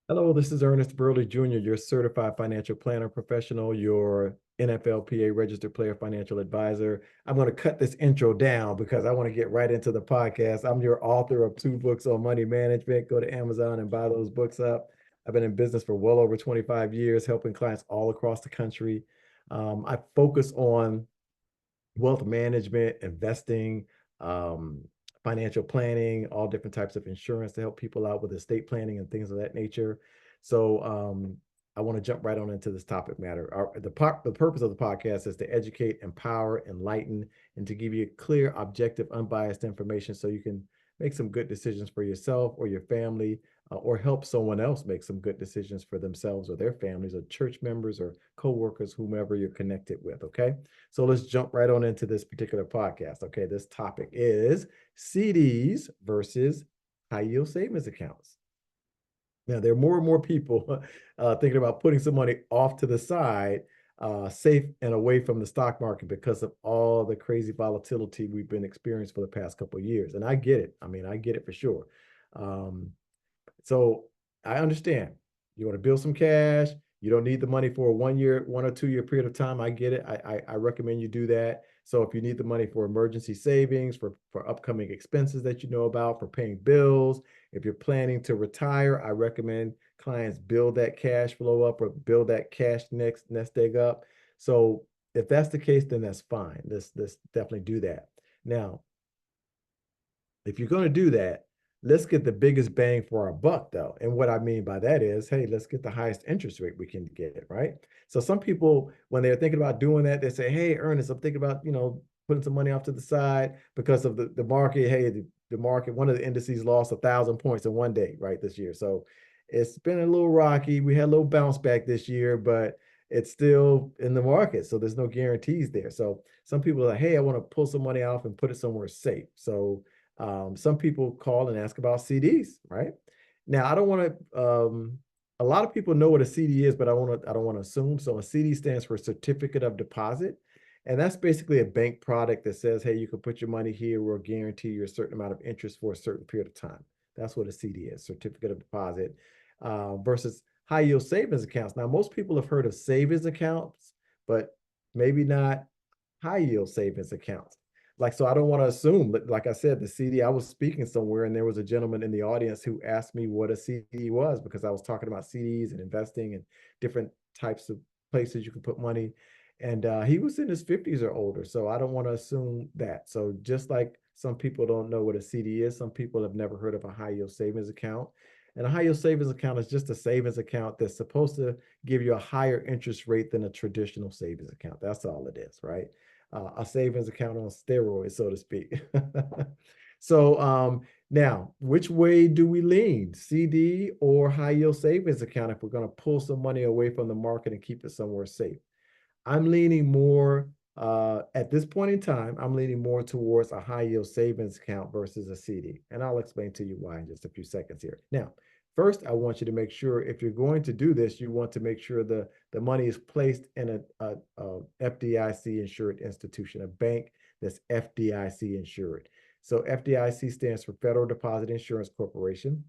Hello, this is Ernest Burley Jr., your certified financial planner professional, your NFLPA registered player financial advisor. I'm going to cut this intro down because I want to get right into the podcast. I'm your author of two books on money management. Go to Amazon and buy those books up. I've been in business for well over 25 years, helping clients all across the country. I focus on wealth management, investing, um, financial planning, all different types of insurance to help people out with estate planning and things of that nature. So I want to jump right on into this topic matter. The purpose of the podcast is to educate, empower, enlighten, and to give you clear, objective, unbiased information so you can make some good decisions for yourself or your family, or help someone else make some good decisions for themselves or their families or church members or coworkers, whomever you're connected with. Okay. So let's jump right on into this particular podcast. Okay. This topic is CDs versus high yield savings accounts. Now, there are more and more people thinking about putting some money off to the side, safe and away from the stock market because of all the crazy volatility we've been experiencing for the past couple of years. And I get it. I mean, I get it for sure. Um, so I understand you want to build some cash. You don't need the money for a 1 year, 1 or 2 year period of time. I get it. I recommend you do that. So if you need the money for emergency savings, for upcoming expenses that you know about, for paying bills, if you're planning to retire, I recommend clients build that cash flow up or build that cash nest egg up. So if that's the case, then that's fine. Let's definitely do that. Now, if you're going to do that, let's get the biggest bang for our buck, though. And what I mean by that is, hey, let's get the highest interest rate we can get, right? So some people, when they're thinking about doing that, they say, hey, Ernest, I'm thinking about, putting some money off to the side because of the market. Hey, the market, one of the indices lost 1,000 points in one day, right, this year. So it's been a little rocky. We had a little bounce back this year, but it's still in the market. So there's no guarantees there. So some people are like, hey, I want to pull some money off and put it somewhere safe. So some people call and ask about CDs, right? Now, I don't want to. A lot of people know what a CD is, but I don't want to assume. So a CD stands for Certificate of Deposit, and that's basically a bank product that says, hey, you can put your money here. We'll guarantee you a certain amount of interest for a certain period of time. That's what a CD is, Certificate of Deposit, versus high yield savings accounts. Now, most people have heard of savings accounts, but maybe not high yield savings accounts. Like, so I don't want to assume, but like I said, the CD, I was speaking somewhere and there was a gentleman in the audience who asked me what a CD was because I was talking about CDs and investing and different types of places you can put money. And he was in his 50s or older. So I don't want to assume that. So just like some people don't know what a CD is, some people have never heard of a high yield savings account. And a high yield savings account is just a savings account that's supposed to give you a higher interest rate than a traditional savings account. That's all it is, right? A savings account on steroids, so to speak. So now, which way do we lean, CD or high yield savings account, if we're going to pull some money away from the market and keep it somewhere safe? I'm leaning more, at this point in time, I'm leaning more towards a high yield savings account versus a CD. And I'll explain to you why in just a few seconds here. Now, first, I want you to make sure if you're going to do this, you want to make sure the money is placed in a FDIC insured institution, a bank that's FDIC insured. So FDIC stands for Federal Deposit Insurance Corporation.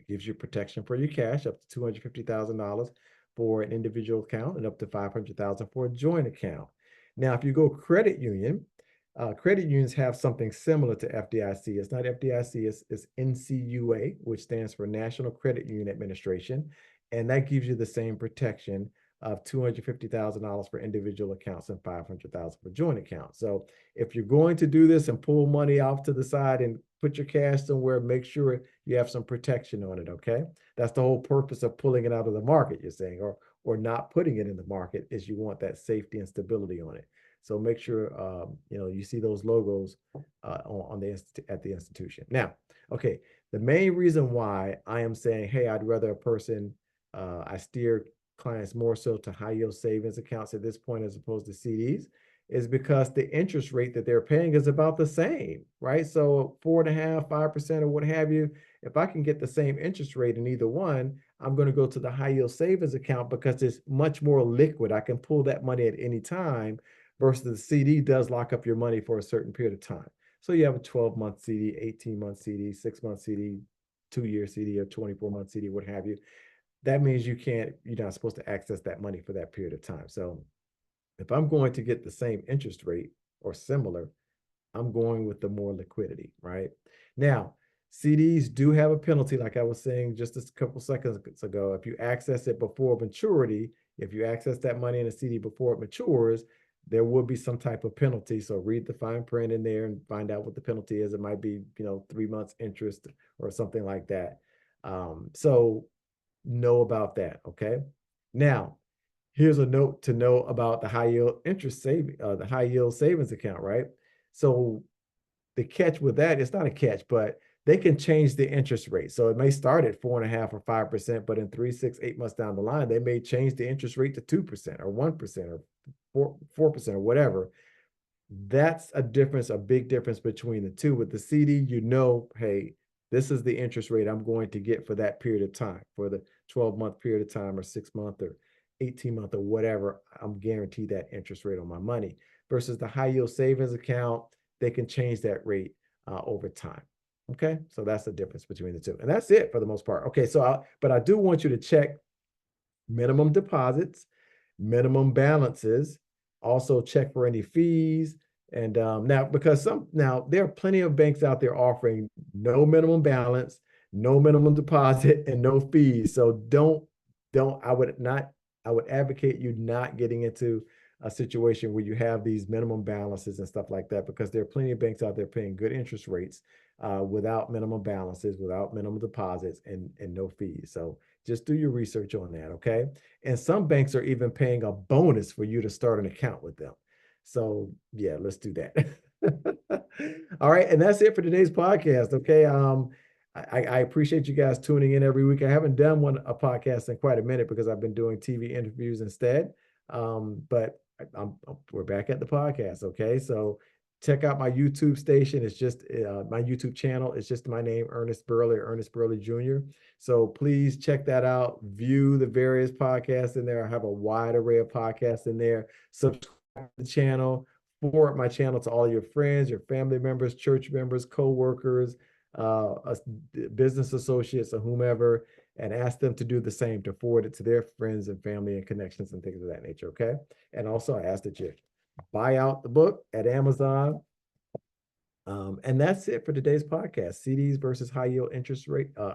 It gives you protection for your cash up to $250,000 for an individual account and up to 500,000 for a joint account. Now, if you go credit union, credit unions have something similar to FDIC. It's not FDIC, it's NCUA, which stands for National Credit Union Administration. And that gives you the same protection of $250,000 for individual accounts and 500,000 for joint accounts. So if you're going to do this and pull money off to the side and put your cash somewhere, make sure you have some protection on it. Okay. That's the whole purpose of pulling it out of the market, you're saying, or not putting it in the market is you want that safety and stability on it. So make sure you see those logos on the at the institution. Now, okay, the main reason why I am saying, hey, I'd rather a person, I steer clients more so to high yield savings accounts at this point as opposed to CDs, is because the interest rate that they're paying is about the same, right? So 4.5%, 5%, or what have you. If I can get the same interest rate in either one, I'm going to go to the high yield savings account because it's much more liquid. I can pull that money at any time versus the CD does lock up your money for a certain period of time. So you have a 12-month CD, 18-month CD, 6-month CD, 2-year CD, or 24-month CD, what have you. that means you're not supposed to access that money for that period of time. So if I'm going to get the same interest rate or similar, I'm going with the more liquidity, right? Now, CDs do have a penalty, like I was saying just a couple seconds ago. If you access it before maturity, if you access that money in a CD before it matures, there will be some type of penalty. So read the fine print in there and find out what the penalty is. It might be, 3 months interest or something like that. So know about that. Okay. Now, here's a note to know about the the high yield savings account, right? So the catch with that, it's not a catch, but they can change the interest rate. So it may start at 4.5 or 5%, but in 3, 6, 8 months down the line, they may change the interest rate to 2% or 1% or 4% or whatever. That's a difference, a big difference between the two. With the CD, hey, this is the interest rate I'm going to get for that period of time, for the 12-month period of time or 6-month or 18-month or whatever. I'm guaranteed that interest rate on my money. Versus the high yield savings account, they can change that rate over time. Okay, so that's the difference between the two, and that's it for the most part. Okay, but I do want you to check minimum deposits, minimum balances, also check for any fees. And now, because there are plenty of banks out there offering no minimum balance, no minimum deposit, and no fees. So I would advocate you not getting into a situation where you have these minimum balances and stuff like that, because there are plenty of banks out there paying good interest rates without minimum balances, without minimum deposits, and no fees. So just do your research on that, okay? And some banks are even paying a bonus for you to start an account with them. So yeah, let's do that. All right, and that's it for today's podcast. Okay. I appreciate you guys tuning in every week. I haven't done a podcast in quite a minute because I've been doing TV interviews instead. But we're back at the podcast. Okay, so check out my YouTube station. It's just my YouTube channel. It's just my name, Ernest Burley Jr. So please check that out. View the various podcasts in there. I have a wide array of podcasts in there. Subscribe to the channel. Forward my channel to all your friends, your family members, church members, co-workers, business associates, or whomever, and ask them to do the same, to forward it to their friends and family and connections and things of that nature. Okay. And also I ask that you buy out the book at Amazon. And that's it for today's podcast. CDs versus high yield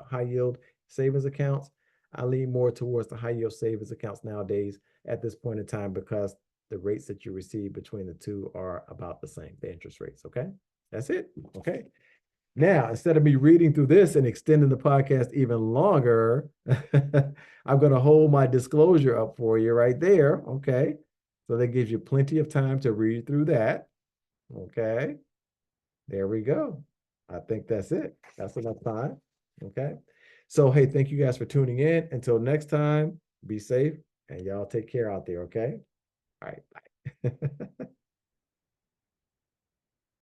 high yield savings accounts. I lean more towards the high yield savings accounts nowadays at this point in time, because the rates that you receive between the two are about the same, the interest rates. Okay. That's it. Okay. Now, instead of me reading through this and extending the podcast even longer, I'm going to hold my disclosure up for you right there. Okay. So that gives you plenty of time to read through that. Okay. There we go. I think that's it. That's enough time. Okay. So, hey, thank you guys for tuning in. Until next time, be safe and y'all take care out there. Okay. All right. Bye.